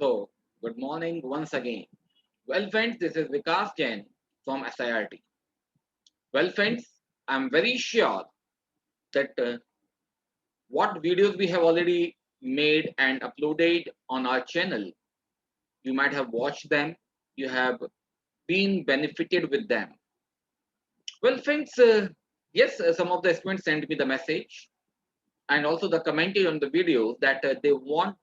So, good morning once again. Well, friends, this is Vikas Jain from SIRT. Well, friends, I'm very sure that what videos we have already made and uploaded on our channel, you might have watched them, you have been benefited with them. Well, friends, yes, some of the students sent me the message and also the commented on the videos that they want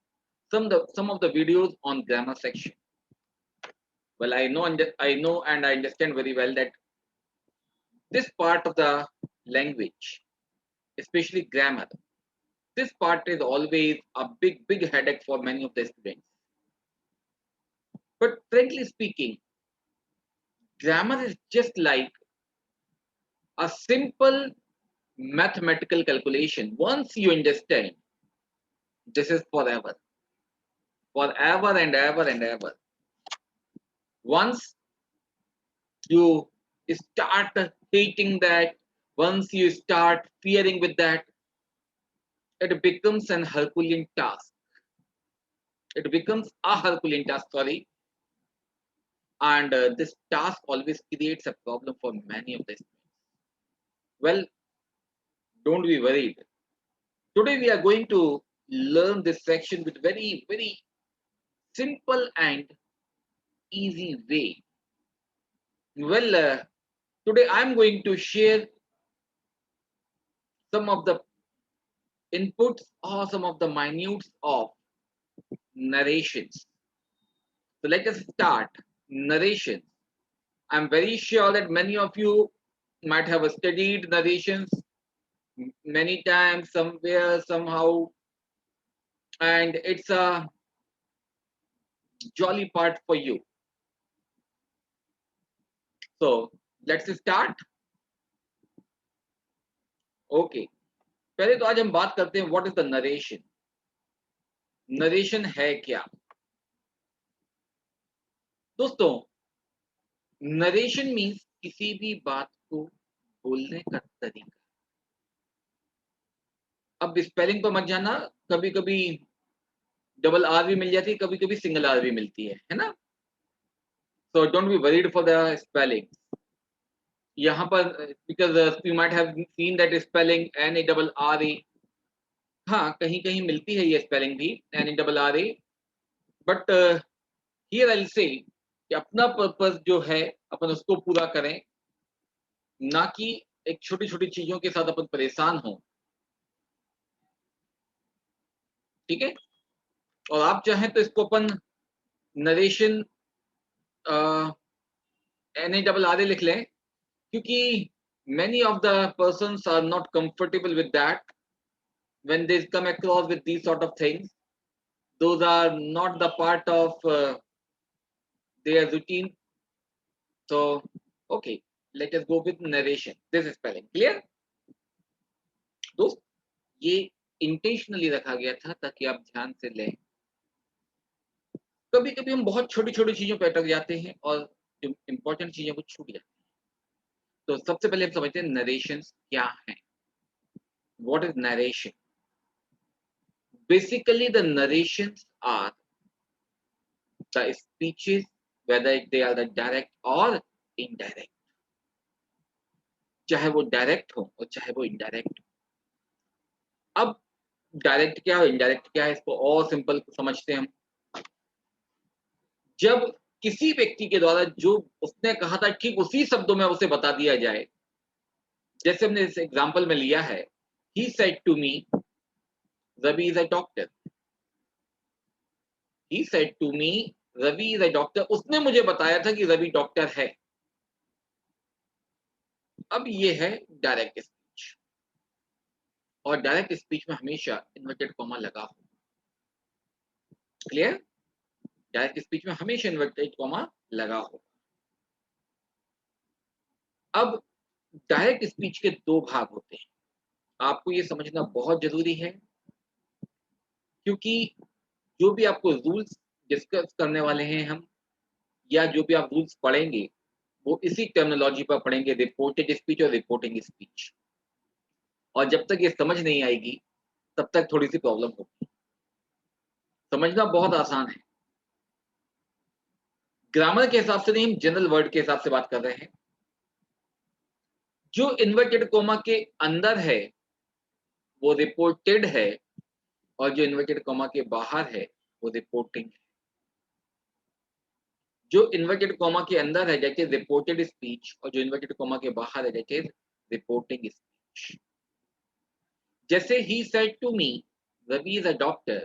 some of the videos on grammar section. Well, I know and I understand very well that this part of the language, especially grammar, this part is always a big headache for many of the students. But frankly speaking, grammar is just like a simple mathematical calculation. Once you understand, this is forever and ever and ever. Once you start hating that, once you start fearing with that, it becomes an Herculean task. It becomes a Herculean task, sorry, and this task always creates a problem for many of the students. Well, don't be worried. Today we are going to learn this section with very simple and easy way. Well, today I'm going to share some of the inputs or some of the minutes of narrations. So let us start narrations. I'm very sure that many of you might have studied narrations many times, somewhere, somehow, and it's a jolly part for you. So let's start. Okay. पहले तो आज हम बात करते हैं what is the narration. Narration है क्या? दोस्तों, नरेशन मीन्स किसी भी बात को बोलने का तरीका. अब स्पेलिंग पर मत जाना, कभी कभी डबल आर भी मिल जाती है, कभी कभी सिंगल आर भी मिलती है ना. So don't be worried for the spelling. यहाँ पर because you might have seen that spelling N A double R A. हाँ, कहीं कहीं मिलती है ये स्पेलिंग भी N A double R A. But here I say कि अपना पर्पस जो है अपन उसको पूरा करें, ना कि एक छोटी छोटी चीजों के साथ अपन परेशान हो. ठीक है. और आप चाहें तो इसको अपन narration N A double R A लिख लें, क्योंकि many of the persons are not comfortable with that when they come across with these sort of things. Those are not the part of their routine. So okay, let us go with narration. This is spelling clear. दोस्त, ये intentionally रखा गया था ताकि आप ध्यान से लें. कभी कभी हम बहुत छोटी छोटी चीजों पर अटक जाते हैं और जो इंपॉर्टेंट चीजें वो छूट जाती हैं. तो सबसे पहले हम समझते हैं नरेशन क्या है. What is narration? Basically, the narrations are the speeches, whether they are the direct or indirect. चाहे वो डायरेक्ट हो और चाहे वो इनडायरेक्ट हो. अब डायरेक्ट क्या है, इनडायरेक्ट क्या है, इसको और सिंपल समझते हैं हम. जब किसी व्यक्ति के द्वारा जो उसने कहा था ठीक उसी शब्दों में उसे बता दिया जाए. जैसे हमने इस एग्जांपल में लिया है, he said to me Ravi is a doctor. He said to me Ravi is a doctor. उसने मुझे बताया था कि रवि डॉक्टर है. अब ये है डायरेक्ट स्पीच. और डायरेक्ट स्पीच में हमेशा इन्वर्टेड कॉमा लगा हो. क्लियर? डायरेक्ट स्पीच में हमेशा इन्वर्टेड कॉमा लगा हो. अब डायरेक्ट स्पीच के दो भाग होते हैं. आपको ये समझना बहुत जरूरी है, क्योंकि जो भी आपको रूल्स डिस्कस करने वाले हैं हम, या जो भी आप रूल्स पढ़ेंगे, वो इसी टर्मिनोलॉजी पर पढ़ेंगे, रिपोर्टेड स्पीच और रिपोर्टिंग स्पीच. और जब तक ये समझ नहीं आएगी तब तक थोड़ी सी प्रॉब्लम होगी. समझना बहुत आसान है, ग्रामर के हिसाब से नहीं, हम जनरल वर्ड के हिसाब से बात कर रहे हैं। जो इन्वर्टेड कोमा के अंदर है वो रिपोर्टेड है, और जो इन्वर्टेड कोमा के बाहर है वो रिपोर्टिंग है। जो इन्वर्टेड कोमा के अंदर है दैट इज रिपोर्टेड स्पीच, और जो इन्वर्टेड कोमा के बाहर है दैट इज रिपोर्टिंग स्पीच। जैसे he said to me Ravi is a doctor,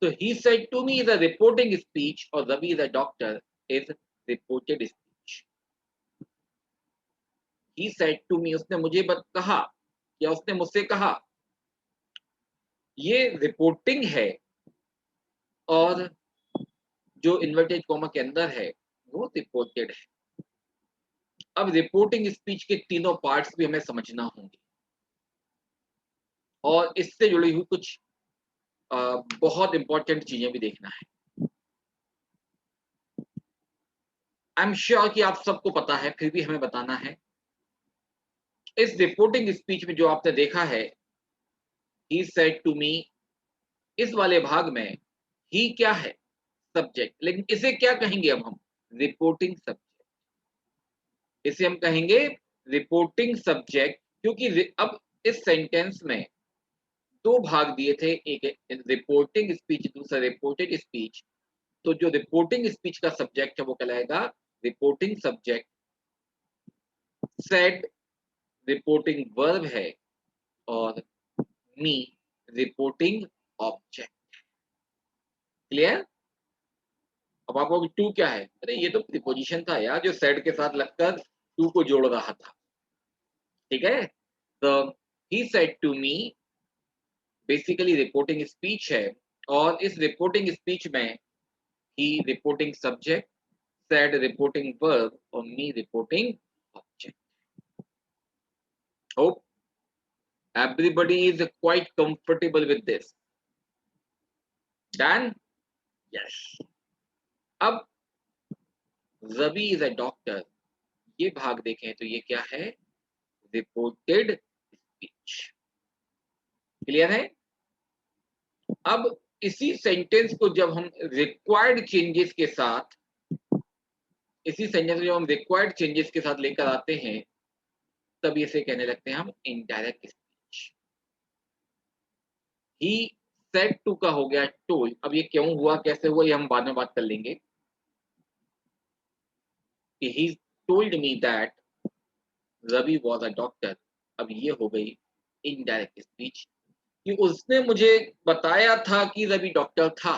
तो he said to me is a reporting speech, और Ravi is a doctor is reported speech. He said to me, उसने मुझे कहा, या उसने मुझसे कहा, ये रिपोर्टिंग है, और जो इन्वर्टेड कोमा के अंदर है वो रिपोर्टेड है। अब रिपोर्टिंग स्पीच के तीनों पार्ट्स भी हमें समझना होंगे, और इससे जुड़ी हुई कुछ बहुत इंपॉर्टेंट चीजें भी देखना है। आई एम श्योर कि आप सबको पता है, फिर भी हमें बताना है। इस रिपोर्टिंग स्पीच में जो आपने देखा है, ही सेड टू मी, इस वाले भाग में ही क्या है? सब्जेक्ट। लेकिन इसे क्या कहेंगे अब हम? Reporting subject. इसे हम कहेंगे रिपोर्टिंग सब्जेक्ट, क्योंकि अब इस सेंटेंस में दो भाग दिए थे, एक रिपोर्टिंग स्पीच, दूसरा रिपोर्टेड स्पीच। तो जो रिपोर्टिंग स्पीच का सब्जेक्ट है वो कहलाएगा reporting subject. Said reporting verb है, और मी रिपोर्टिंग ऑब्जेक्ट। क्लियर? अब आपको टू क्या है? अरे ये तो प्रीपोजिशन था यार, जो सेड के साथ लगकर टू को जोड़ रहा था। ठीक है, तो he said to me basically reporting speech है, और इस रिपोर्टिंग स्पीच में he reporting subject, said reporting verb, or me reporting object. Hope everybody is quite comfortable with this. Done? Yes. अब रवि इज अ डॉक्टर, ये भाग देखें तो ये क्या है? Reported speech. क्लियर है? अब इसी सेंटेंस को जब हम रिक्वायर्ड चेंजेस के साथ, इसी सेंटेंस को जब हम रिक्वायर्ड चेंजेस के साथ लेकर आते हैं, तब इसे कहने लगते हैं हम indirect speech. He said to का हो गया टोल्ड। अब ये क्यों हुआ, कैसे हुआ, ये हम बाद में बात कर लेंगे। कि he told me that Ravi was a doctor, अब ये हो गई इनडायरेक्ट स्पीच, कि उसने मुझे बताया था कि रवि डॉक्टर था।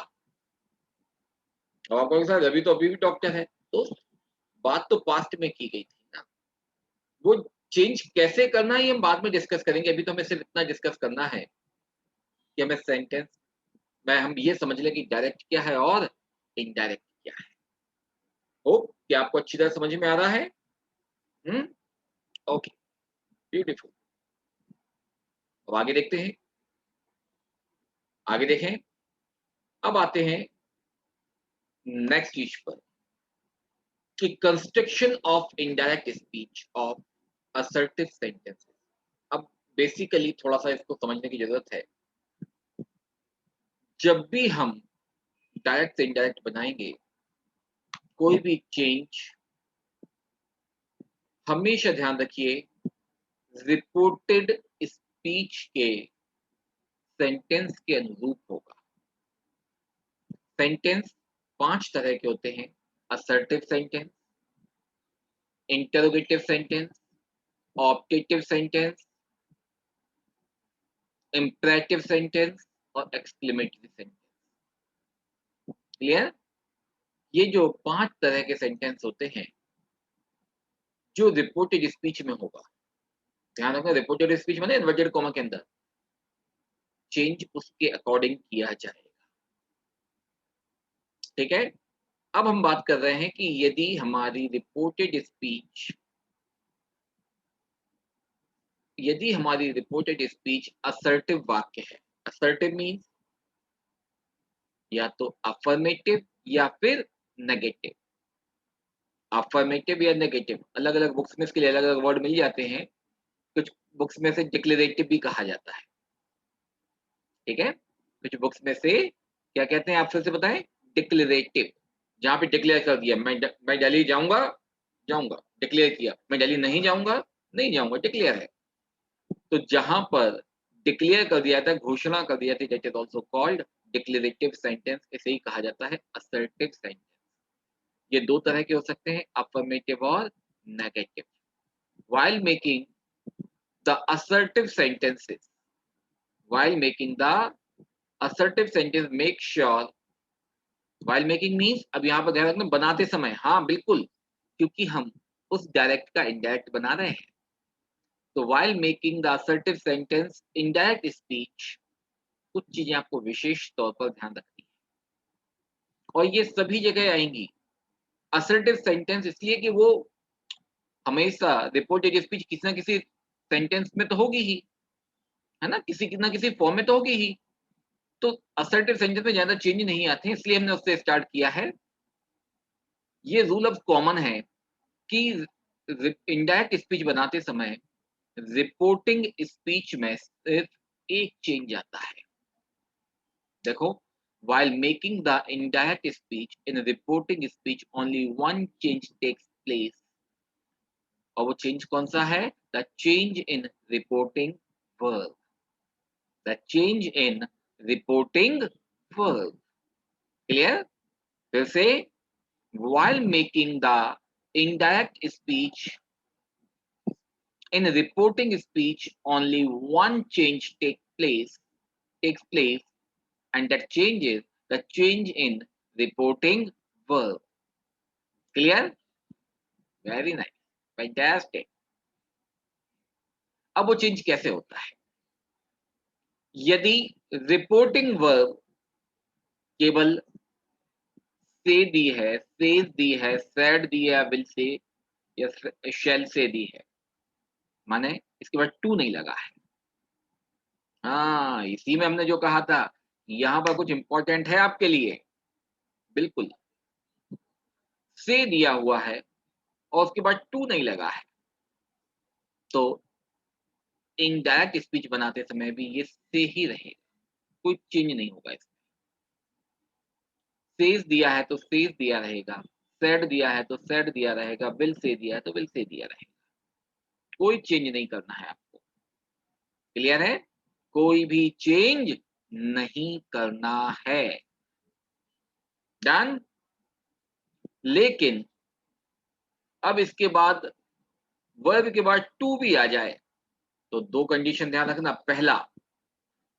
और आपको सर रवि तो अभी भी डॉक्टर है, तो बात तो पास्ट में की गई थी ना। वो चेंज कैसे करना है ये हम बाद में डिस्कस करेंगे, अभी तो हमें सिर्फ इतना डिस्कस करना है कि हमें सेंटेंस में हम ये समझ लें कि डायरेक्ट क्या है और इनडायरेक्ट क्या है। होप कि आपको अच्छी तरह समझ में आ रहा है। Okay, beautiful. अब आगे देखते हैं, आगे देखें। अब आते हैं नेक्स्ट चीज पर, कि construction of indirect speech of assertive sentences. अब बेसिकली थोड़ा सा इसको समझने की जरूरत है। जब भी हम डायरेक्ट से इनडायरेक्ट बनाएंगे कोई भी चेंज, हमेशा ध्यान रखिए रिपोर्टेड स्पीच के सेंटेंस के अनुरूप होगा। सेंटेंस 5 तरह के होते हैं: assertive sentence, interrogative sentence, optative sentence, imperative sentence, और एक्सक्लेमेटरी सेंटेंस। क्लियर? ये जो 5 तरह के सेंटेंस होते हैं जो रिपोर्टेड स्पीच में होगा, ध्यान रखना रिपोर्टेड स्पीच माने इन्वर्टेड कॉमा के अंदर चेंज उसके अकॉर्डिंग किया जाएगा। ठीक है, अब हम बात कर रहे हैं कि यदि हमारी रिपोर्टेड स्पीच, यदि हमारी रिपोर्टेड स्पीच असर्टिव वाक्य है। असर्टिव मीन्स या तो अफर्मेटिव या फिर नेगेटिव। अफर्मेटिव या नेगेटिव, अलग अलग बुक्स में इसके लिए अलग अलग वर्ड मिल जाते हैं। कुछ बुक्स में से डिक्लेरेटिव भी कहा जाता है। ठीक है, कुछ बुक्स में से क्या कहते हैं आप फिर से बताएं? डिक्लेरेटिव। जहां पे डिक्लेयर कर दिया मैं दिल्ली जाऊंगा, जाऊंगा, डिक्लेयर किया, मैं दिल्ली नहीं जाऊंगा, नहीं जाऊंगा, डिक्लेयर है। तो जहां पर डिक्लेयर कर दिया था, घोषणा कर दिया था, that is also called declarative sentence, इसे ही कहा जाता है असर्टिव सेंटेंस। ये दो तरह के हो सकते हैं, अफर्मेटिव और negative. While making the assertive sentences, while making the assertive sentence make sure, while making means अब यहाँ पर ध्यान रखना बनाते समय, हाँ बिल्कुल, क्योंकि हम उस डायरेक्ट का इनडायरेक्ट बना रहे हैं। तो while making the assertive sentence indirect speech, कुछ चीजें आपको विशेष तौर पर ध्यान रखनी है और ये सभी जगह आएंगी। असर्टिव सेंटेंस इसलिए कि वो हमेशा रिपोर्टेड स्पीच किसी ना किसी सेंटेंस में तो होगी ही, है ना, किसी ना किसी फॉर्म में तो होगी ही। तो असर्टिव सेंटेंस में ज्यादा चेंज नहीं आते हैं, इसलिए हमने उससे स्टार्ट किया है। ये रूल अब कॉमन है कि इनडायरेक्ट स्पीच बनाते समय रिपोर्टिंग स्पीच में सिर्फ एक चेंज आता है। देखो, while making the indirect speech in reporting speech only one change takes place, और वो चेंज कौन सा है? The change in reporting verb, the change in reporting verb। Clear? फिर से, while making the indirect speech in reporting speech only one change takes place, and that change is the change in reporting verb। Clear? Very nice, fantastic। अब वो change कैसे होता है? यदि reporting verb केवल से दी है, सेज दी है, सेड दी है, विल से या शेल से दी है, माने इसके बाद टू नहीं लगा है। हाँ, इसी में हमने जो कहा था, यहां पर कुछ इंपॉर्टेंट है आपके लिए। बिल्कुल, से दिया हुआ है और उसके बाद टू नहीं लगा है, तो इनडायरेक्ट स्पीच बनाते समय भी ये से ही रहेगा, कोई चेंज नहीं होगा इसमें। सेज दिया है तो सेज दिया रहेगा, सेड दिया है तो सेड दिया रहेगा, विल से दिया है तो विल से दिया रहेगा, कोई चेंज नहीं करना है आपको। क्लियर है? कोई भी चेंज नहीं करना है। डन? लेकिन अब इसके बाद वर्ब के बाद टू भी आ जाए तो दो कंडीशन ध्यान रखना। पहला,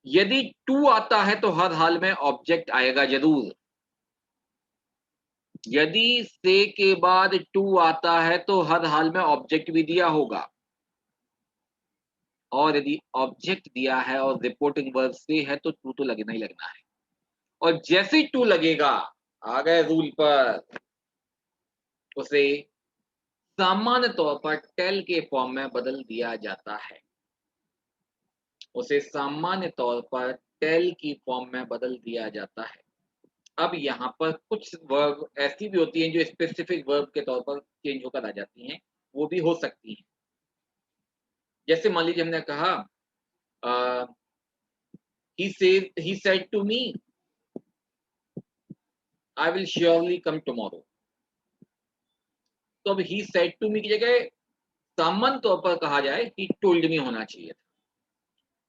यदि टू आता है तो हर हाल में ऑब्जेक्ट आएगा जरूर। यदि से के बाद टू आता है तो हर हाल में ऑब्जेक्ट भी दिया होगा, और यदि ऑब्जेक्ट दिया है और रिपोर्टिंग वर्ब से है तो टू तो लगना ही लगना है। और जैसे ही टू लगेगा, आ गए रूल पर, उसे सामान्य तौर पर टेल के फॉर्म में बदल दिया जाता है। उसे सामान्य तौर पर टेल की फॉर्म में बदल दिया जाता है। अब यहाँ पर कुछ वर्ब ऐसी भी होती हैं जो स्पेसिफिक वर्ब के तौर पर चेंज होकर आ जाती हैं, वो भी हो सकती हैं। जैसे मान लीजिए हमने कहा he said to me I will surely come tomorrow। तो अब he said to me की जगह सामान्य तौर पर कहा जाए he told me होना चाहिए था,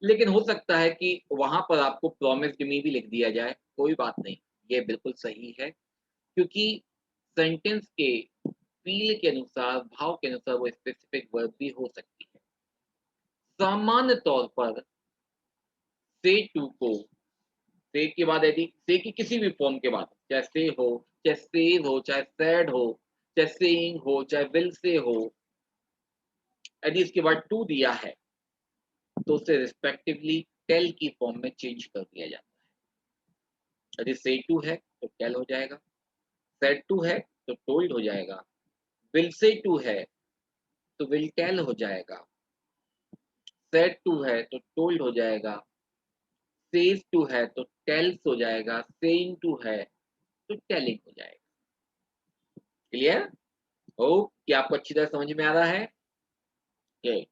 लेकिन हो सकता है कि वहां पर आपको promised me भी लिख दिया जाए, कोई बात नहीं, ये बिल्कुल सही है, क्योंकि सेंटेंस के फील के अनुसार, भाव के अनुसार वो स्पेसिफिक वर्ब भी हो सकती है। सामान्य तौर पर से टू को, से के बाद यदि से की किसी भी फॉर्म के बाद, चाहे से हो, चाहे सेज हो, चाहे सैड हो, चाहे सेइंग हो, चाहे विल से हो, यदि इसके बाद टू दिया है तो उसे रिस्पेक्टिवली टेल की फॉर्म में चेंज कर दिया जाता है। यदि से टू है तो टेल हो जाएगा, सेड टू है तो टोल्ड हो जाएगा, विल से टू है तो विल टेल हो जाएगा, सेड टू है तो टोल्ड हो जाएगा, सेज टू है तो टेल्स हो जाएगा, सेइंग टू है तो टेलिंग हो जाएगा। क्लियर? हो क्या आपको अच्छी तरह समझ में आ रहा है? okay।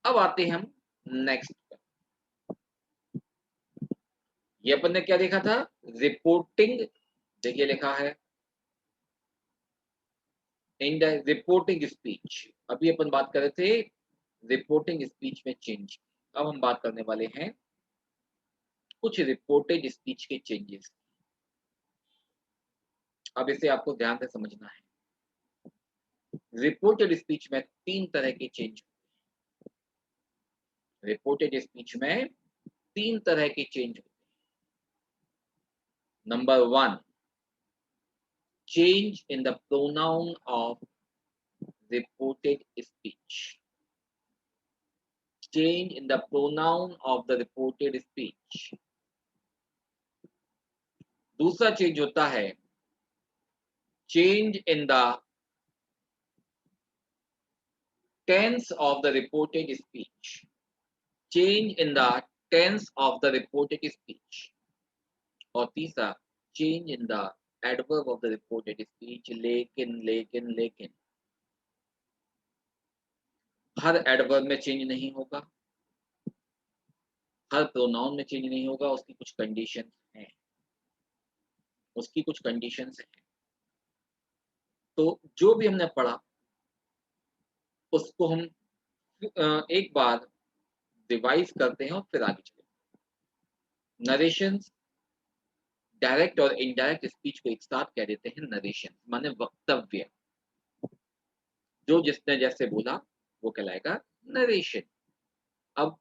अब आते हैं हम नेक्स्ट पर। ये अपन ने क्या देखा था? रिपोर्टिंग देखिए लिखा है इन द रिपोर्टिंग स्पीच। अभी अपन बात कर रहे थे रिपोर्टिंग स्पीच में चेंज। अब हम बात करने वाले हैं कुछ रिपोर्टेड स्पीच के चेंजेस। अब इसे आपको ध्यान से समझना है। रिपोर्टेड स्पीच में 3 तरह के चेंज। रिपोर्टेड स्पीच में 3 तरह के चेंज होते हैं। Number 1, change in the pronoun of reported speech. Change in the pronoun of the reported speech. दूसरा चेंज होता है change in the tense of the reported speech. Change in the tense of the reported speech. और तीसरा change in the adverb of the reported speech. लेकिन हर adverb में change नहीं होगा, हर pronoun में चेंज नहीं होगा, उसकी कुछ कंडीशंस हैं। तो जो भी हमने पढ़ा उसको हम एक बार रिवाइज करते हैं और फिर आगे चलते हैं। नरेशंस, डायरेक्ट और इनडायरेक्ट स्पीच को एक साथ कह देते हैं नरेशन, माने वक्तव्य। जो जिसने जैसे बोला वो कहलाएगा नरेशन। अब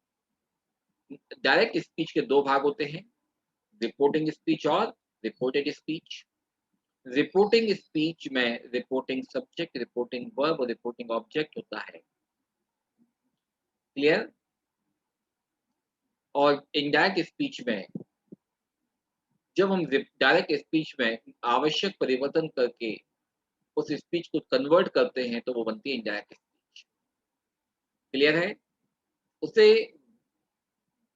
डायरेक्ट स्पीच के 2 भाग होते हैं, रिपोर्टिंग स्पीच और रिपोर्टेड स्पीच। रिपोर्टिंग स्पीच में रिपोर्टिंग सब्जेक्ट, रिपोर्टिंग वर्ब और रिपोर्टिंग ऑब्जेक्ट होता है। क्लियर? और इनडायरेक्ट स्पीच में जब हम डायरेक्ट स्पीच में आवश्यक परिवर्तन करके उस स्पीच को कन्वर्ट करते हैं तो वो बनती है इनडायरेक्ट स्पीच। क्लियर है? उसे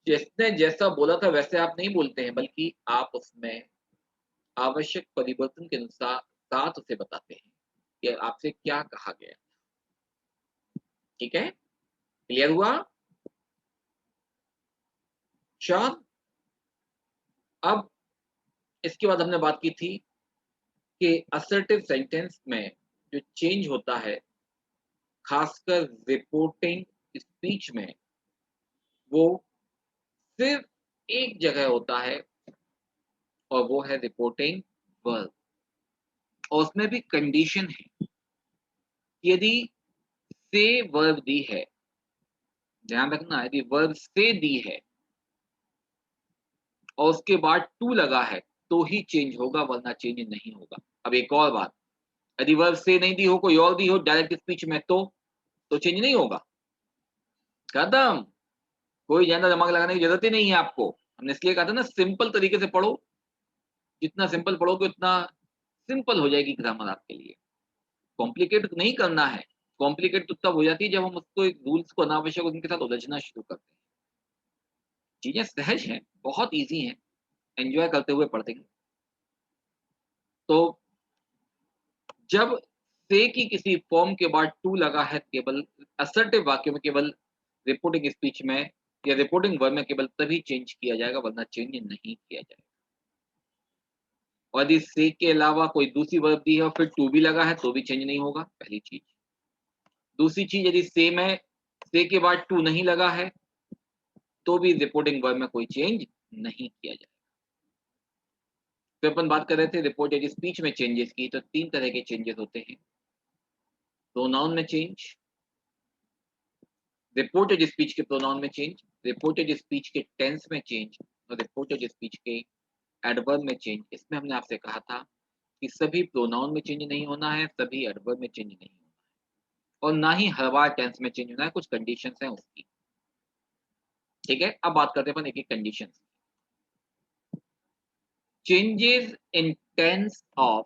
जिसने जैसा बोला था वैसे आप नहीं बोलते हैं, बल्कि आप उसमें आवश्यक परिवर्तन के अनुसार साथ उसे बताते हैं कि आपसे क्या कहा गया। ठीक है? क्लियर हुआ? श्योर? अब इसके बाद हमने बात की थी कि असर्टिव सेंटेंस में जो चेंज होता है, खासकर रिपोर्टिंग स्पीच में, वो सिर्फ एक जगह होता है और वो है रिपोर्टिंग वर्ब। और उसमें भी कंडीशन है, यदि से वर्ब दी है, ध्यान रखना, यदि वर्ब से दी है और उसके बाद टू लगा है तो ही चेंज होगा, वरना चेंज नहीं होगा। अब एक और बात, यदि वर्ब से नहीं दी हो, कोई और दी हो डायरेक्ट स्पीच में, तो चेंज नहीं होगा। खत्म। कोई ज्यादा दिमाग लगाने की जरूरत ही नहीं है आपको। हमने इसलिए कहा था ना, सिंपल तरीके से पढ़ो। जितना सिंपल पढ़ोगे उतना सिंपल हो जाएगी ग्रामर आपके लिए। कॉम्प्लिकेट नहीं करना है। कॉम्प्लिकेट तो तब हो जाती है जब हम उसको एक रूल्स को अनावश्यक उनके साथ उलझना शुरू करते हैं। चीजें सहज हैं, बहुत इजी हैं, एंजॉय करते हुए पढ़ते हैं। तो जब से की किसी फॉर्म के बाद टू लगा है, केवल असर्टिव वाक्यों में, केवल रिपोर्टिंग स्पीच में या रिपोर्टिंग वर्ब में केवल तभी चेंज किया जाएगा, वरना चेंज नहीं किया जाएगा। और यदि से के अलावा कोई दूसरी वर्ब दी है और फिर टू भी लगा है तो भी चेंज नहीं होगा, पहली चीज। दूसरी चीज, यदि से में से के बाद टू नहीं लगा है तो भी रिपोर्टिंग वर्ब में कोई चेंज नहीं किया जाएगा। तो अपन बात कर रहे थे रिपोर्टेड स्पीच में चेंजेस की, तो 3 तरह के चेंजेस होते हैं। प्रोनाउन में चेंज, रिपोर्टेड स्पीच के प्रोनाउन में चेंज, रिपोर्टेड स्पीच के टेंस में चेंज और रिपोर्टेड स्पीच के एडवर्ब में चेंज। इसमें हमने आपसे कहा था कि सभी प्रोनाउन में चेंज नहीं होना है, सभी एडवर्ब में चेंज नहीं होना है, और ना ही हर बार टेंस में चेंज होना है, कुछ कंडीशंस हैं उसकी। ठीक है? अब बात करते हैं अपन एक एक condition. Changes in tense of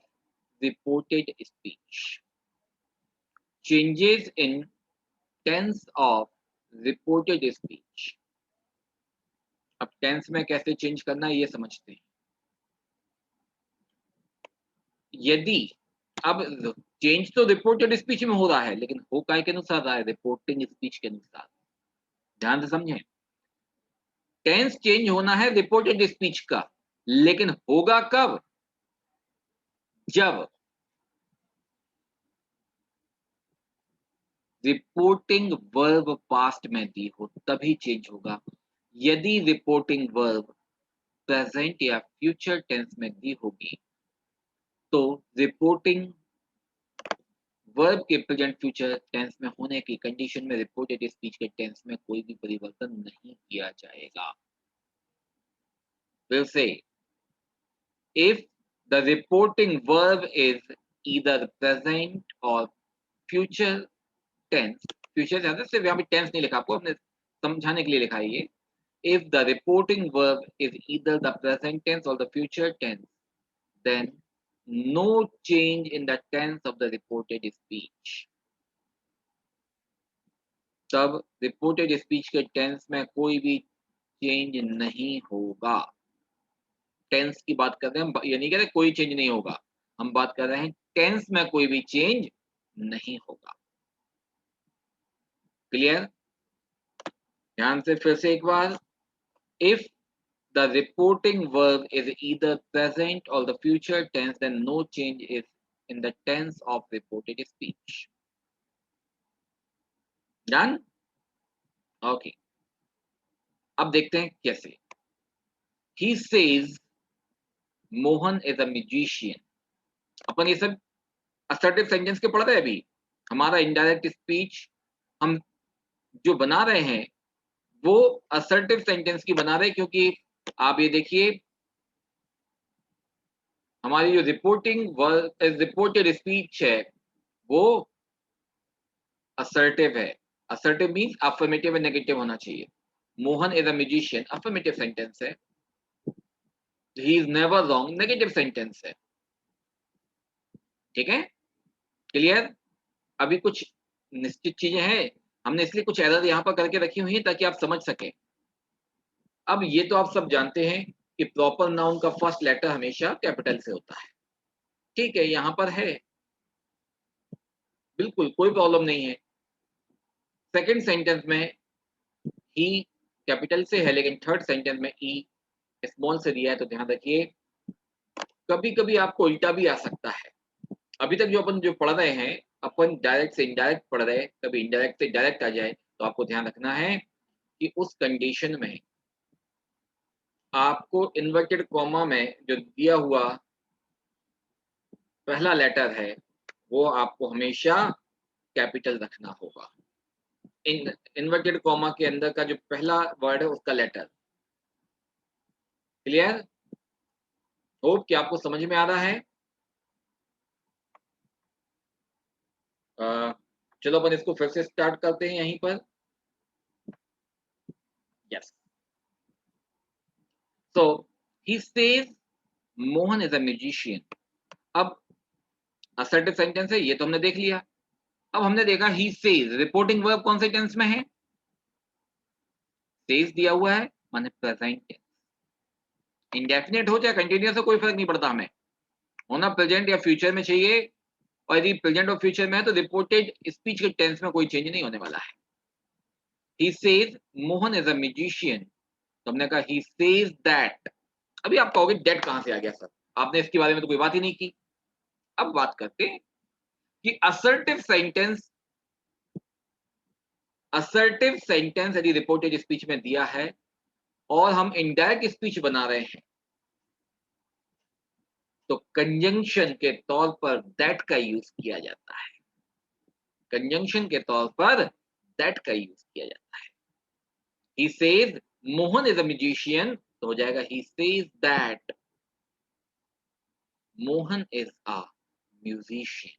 reported speech. Changes in tense of reported speech. अब टेंस में कैसे चेंज करना है ये समझते हैं। यदि अब चेंज तो रिपोर्टेड स्पीच में हो रहा है, लेकिन हो काय के अनुसार रहा है? रिपोर्टिंग स्पीच के अनुसार। ध्यान से समझें, टेंस चेंज होना है रिपोर्टेड स्पीच का, लेकिन होगा कब? जब रिपोर्टिंग वर्ब पास्ट में दी हो तभी चेंज होगा। यदि रिपोर्टिंग वर्ब प्रेजेंट या फ्यूचर टेंस में दी होगी तो रिपोर्टिंग वर्ब के प्रेजेंट फ्यूचर टेंस में होने की कंडीशन में रिपोर्टेड स्पीच के टेंस में कोई भी परिवर्तन नहीं किया जाएगा। फिर से, if the reporting verb is either present और फ्यूचर टेंस, फ्यूचर ज्यादा सिर्फ यहाँ पे टेंस नहीं लिखा, आपको अपने समझाने के लिए लिखा है ये। If the reporting verb is either the present tense और the future tense, then no change in the tense of the reported speech. तब रिपोर्टेड स्पीच के टेंस में कोई भी चेंज नहीं होगा। टेंस की बात कर रहे हैं हम, ये नहीं कह रहे कोई चेंज नहीं होगा, हम बात कर रहे हैं टेंस में कोई भी चेंज नहीं होगा। क्लियर? ध्यान से फिर से एक बार, if the reporting verb is either present or the future tense, then no change is in the tense of reported speech. Done? Okay. अब देखते हैं कैसे। He says Mohan is a magician. अपन ये सब assertive sentence के पढ़ रहे हैं अभी। हमारा indirect speech हम जो बना रहे हैं वो assertive sentence की बना रहे हैं, क्योंकि आप ये देखिए हमारी जो रिपोर्टेड स्पीच है वो assertive है। assertive means affirmative और negative होना चाहिए। Mohan is a magician affirmative sentence है, he is never wrong negative sentence है। ठीक है? क्लियर? अभी कुछ निश्चित चीजें हैं, हमने इसलिए कुछ एरर यहाँ पर करके रखी हुई है ताकि आप समझ सकें। अब ये तो आप सब जानते हैं कि प्रॉपर नाउन का फर्स्ट लेटर हमेशा कैपिटल से होता है। ठीक है, यहाँ पर है, बिल्कुल कोई प्रॉब्लम नहीं है। सेकंड सेंटेंस में ही कैपिटल से है, लेकिन थर्ड सेंटेंस में ई स्मॉल से दिया है, तो ध्यान रखिए कभी कभी आपको उल्टा भी आ सकता है। अभी तक जो अपन जो पढ़ रहे हैं, अपन डायरेक्ट से इनडायरेक्ट पढ़ रहे हैं, कभी इनडायरेक्ट से डायरेक्ट आ जाए तो आपको ध्यान रखना है कि उस कंडीशन में आपको इन्वर्टेड कॉमा में जो दिया हुआ पहला लेटर है वो आपको हमेशा कैपिटल रखना होगा। इन्वर्टेड कॉमा के अंदर का जो पहला वर्ड है उसका लेटर। क्लियर? होप कि आपको समझ में आ रहा है। चलो अपन इसको फिर से स्टार्ट करते हैं यहीं पर। Yes, so he says Mohan is a musician. अब असर्टिव सेंटेंस है, ये तो हमने देख लिया। अब हमने देखा ही सेज, रिपोर्टिंग वर्ब कौन से टेंस में है? सेज दिया हुआ है माने प्रेजेंट टेंस। इंडेफिनिट हो चाहे कंटिन्यूअस हो कोई फर्क नहीं पड़ता, हमें होना प्रेजेंट या फ्यूचर में चाहिए, और यदि प्रेजेंट और फ्यूचर में है तो रिपोर्टेड स्पीच के टेंस में कोई चेंज नहीं होने वाला है। He says Mohan is a musician, तो हमने कहा ही सेज दैट। अभी आप कहोगे दैट कहां से आ गया सर, आपने इसके बारे में तो कोई बात ही नहीं की। अब बात करते हैं कि असर्टिव सेंटेंस यदि रिपोर्टेड स्पीच में दिया है और हम इनडायरेक्ट स्पीच बना रहे हैं तो कंजंक्शन के तौर पर दैट का यूज किया जाता है। कंजंक्शन के तौर पर दैट का यूज किया जाता है। He says Mohan is a musician, तो हो जाएगा he says that Mohan is a musician.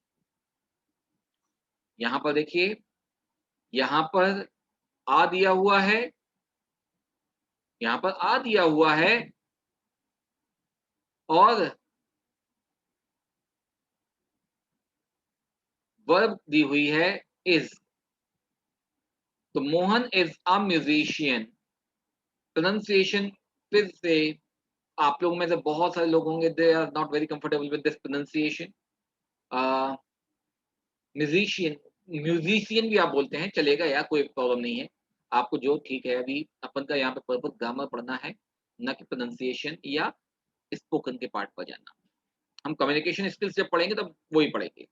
यहां पर देखिए, यहां पर आ दिया हुआ है, यहां पर आ दिया हुआ है और वर्ब दी हुई है इज। तो Mohan is a musician. Pronunciation फिर से आप लोगों में से बहुत सारे लोग होंगे they are not very comfortable with this pronunciation. Musician, musician भी आप बोलते हैं, चलेगा यार, कोई प्रॉब्लम नहीं है। आपको जो ठीक है, अभी अपन का यहाँ पे पर्पस ग्रामर पढ़ना है, न कि प्रोनाउंसिएशन या स्पोकन के पार्ट पर जाना। हम कम्युनिकेशन स्किल्स जब पढ़ेंगे तब वो ही पढ़ेंगे।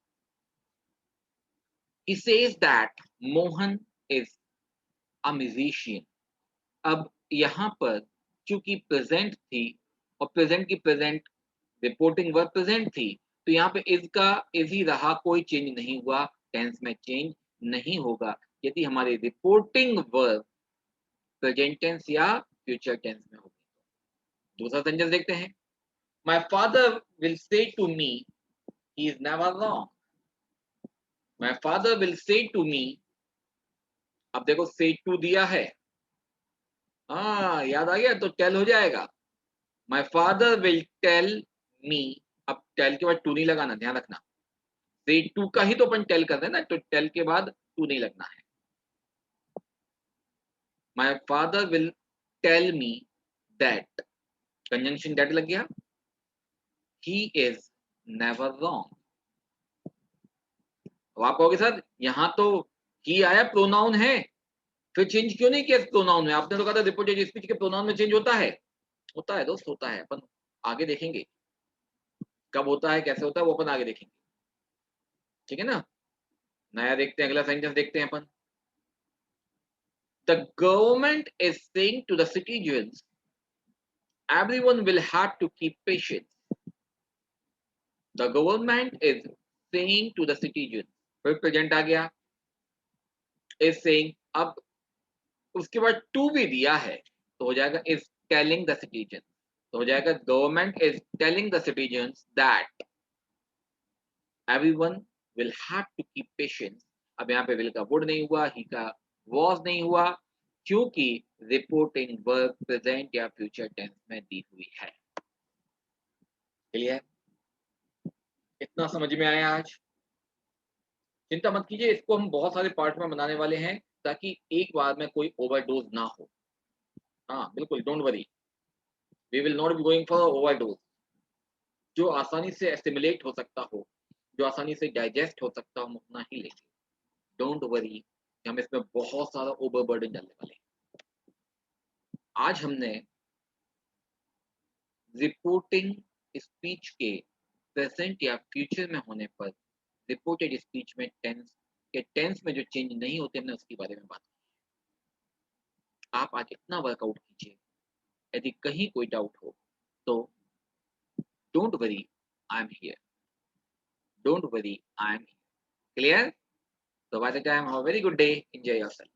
He says that Mohan is a musician। अब यहाँ पर चूंकि प्रेजेंट थी और प्रेजेंट की प्रेजेंट रिपोर्टिंग वर्ब प्रेजेंट थी, तो यहाँ पे इज का इज ही रहा, कोई चेंज नहीं हुआ, टेंस में चेंज नहीं होगा यदि हमारी रिपोर्टिंग वर्ब प्रेजेंट टेंस या फ्यूचर टेंस में होगी। दूसरा सेंटेंस देखते हैं। My father will say to me he is never wrong. My father will say to me, अब देखो से टू दिया है, हाँ याद आ गया, तो टेल हो जाएगा। My father will tell me, अब टेल के बाद टू नहीं लगाना, ध्यान रखना, से टू का ही तो अपन टेल कर रहे हैं ना, तो टेल के बाद टू नहीं लगना है। My father will tell me that, conjunction that लग गया, ही इज नेवर रॉन्ग। अब आप कहोगे सर यहाँ तो ही आया, प्रोनाउन है, फिर चेंज क्यों नहीं किया प्रोनाउन में? आपने तो कहा था रिपोर्टेड स्पीच के प्रोनाउन में चेंज होता है। होता है दोस्त, होता है, अपन आगे देखेंगे कब होता है, कैसे होता है, वो अपन आगे देखेंगे, ठीक है ना। नया देखते हैं, अगला सेंटेंस देखते हैं अपन। The government is saying to the citizens everyone will have to keep patience। the government is saying to the citizens, फिर प्रेजेंट आ गया, is saying, अब उसके बाद टू भी दिया है तो हो जाएगा is telling the citizens, तो हो जाएगा government is telling the citizens that everyone will have to keep patience। अब यहाँ पे विल का वुड नहीं हुआ, ही का वॉज नहीं हुआ, क्योंकि रिपोर्टिंग वर्ब प्रेजेंट या फ्यूचर टेंस में दी हुई है। क्लियर? इतना समझ में आया आज? चिंता मत कीजिए, इसको हम बहुत सारे पार्ट में बनाने वाले हैं ताकि एक बार में कोई ओवरडोज ना हो। हाँ बिल्कुल, don't worry, we will not be going for overdose. जो आसानी से एस्टिमुलेट हो सकता हो, जो आसानी से डाइजेस्ट हो सकता हो, हम उतना ही लेंगे। डोंट वरी, हम इसमें बहुत सारा ओवरबर्डन डालने वाले हैं। आज हमने रिपोर्टिंग स्पीच के प्रेजेंट या फ्यूचर में होने पर रिपोर्टेड स्पीच में टेंस के टेंस में जो चेंज नहीं होते, हमने उसके बारे में बात की। आप आज इतना वर्कआउट कीजिए, यदि कहीं कोई डाउट हो तो don't worry, I am here, don't worry, I am here. Clear? So by the time, have a very good day, enjoy yourself।